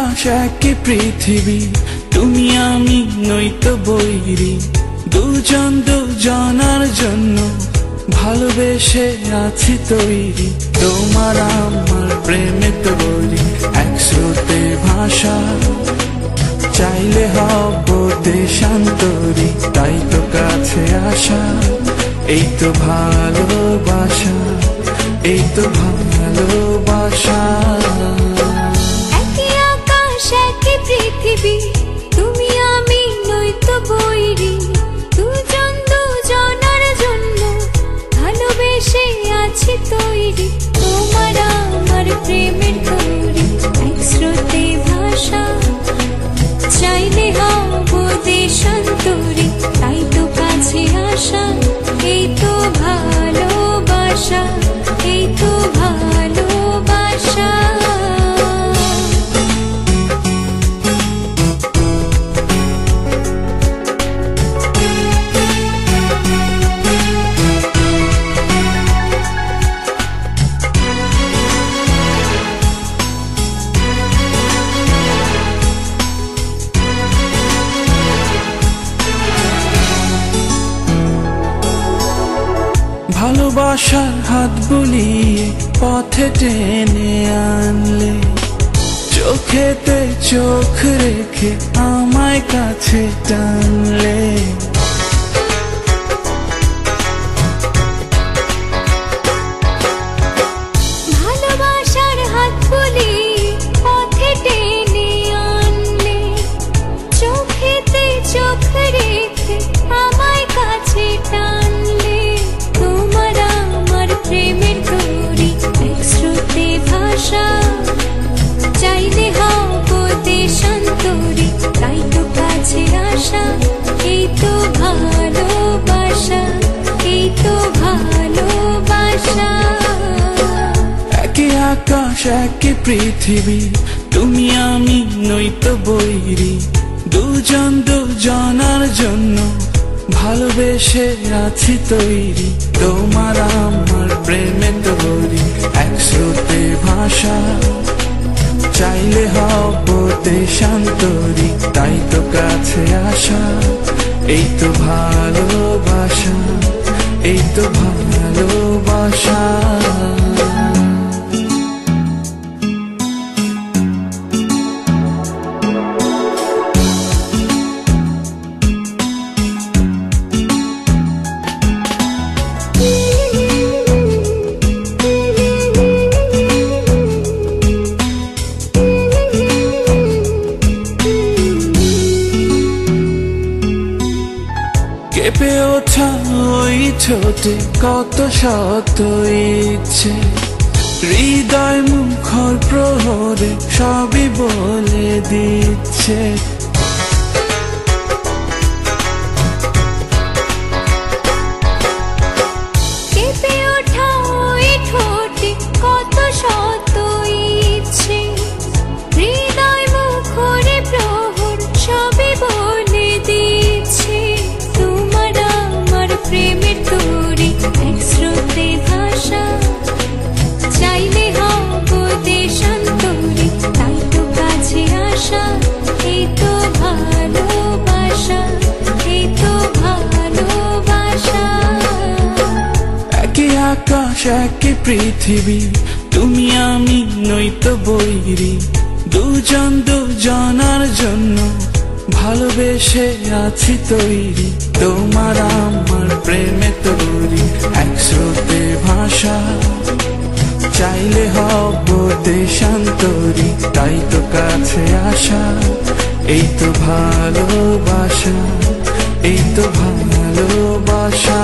আকাশ একই পৃথিবী, তুমি আমি নয়তো বৈরী। দুজন দুজনার জন্য ভালোবেসে আছি তৈরি। তোমার আমার প্রেমে তৈরি, এক স্রোতে ভাষা। চাইলে হব দেশান্তরী, তাই তো কাছে আসা। এই তো ভালোবাসা, এই তো ভালোবাসা। একই আকাশ একই পৃথিবী, তুমি আমি নয়তো বৈরী। দুজন দুজনার জন্য ভালোবেসে আছি তৈরি। তোমার আমার প্রেমের তৈরি, এক স্রোতে ভাষা। চাইলে হব দেশান্তরী, তাই তো কাছে আসা। এই তো ভালোবাসা, এই তো ভালোবাসা। ভালোবাসার হাত বুলিয়ে পথে টেনে আনলে, চোখেতে চোখ রেখে আমায় কাছে টানলে। ভালোবাসার হাত বুলিয়ে পথে টেনে আনলে, চোখেতে চোখ রেখে আমায় কাছে টানলে। তোমার আমার প্রেমের তৈরি, এক স্রোতে ভাষা। চাইলে হব দেশান্তরী, তাই তো কাছে আসা। এই তো ভালোবাসা, এই তো ভালোবাসা। একই আকাশ একই পৃথিবী, তুমি আমি নয়তো বৈরী। দুজন দুজনার জন্য ভালোবেসে আছি তৈরি। তোমার আমার প্রেমে তৈরি, এক স্রোতে ভাষা। চাইলে হব দেশান্তরী, তাই তো কাছে আসা। এই তো ভালোবাসা, এই তো ভালোবাসা। কেঁপে ওঠা ওই ছোটে কত শত ইচ্ছে, হৃদয় মুখর প্রহরে সবই বলে দিচ্ছে। কেঁপে ওঠা ওই ঠোঁটে কত শত ইচ্ছে, হৃদয় মুখরে প্রহর সবই বলে দিচ্ছে। তোমার আমার প্রেমের তৈরি, এক স্রোতে ভাষা। চাইলে হব দেশান্তরী, তাই তো কাছে আসা। এই তো ভালোবাসা, এই তো ভালোবাসা। একই আকাশ একই পৃথিবী, তুমি আমি নয়তো বৈরী। দুজন দুজনার জন্য ভালোবেসে আছি তৈরি। তোমার আমার প্রেমে তৈরি, এক স্রোতে ভাষা। চাইলে হব দেশান্তরী, তাই তো কাছে আসা। এই তো ভালোবাসা, এই তো ভালোবাসা।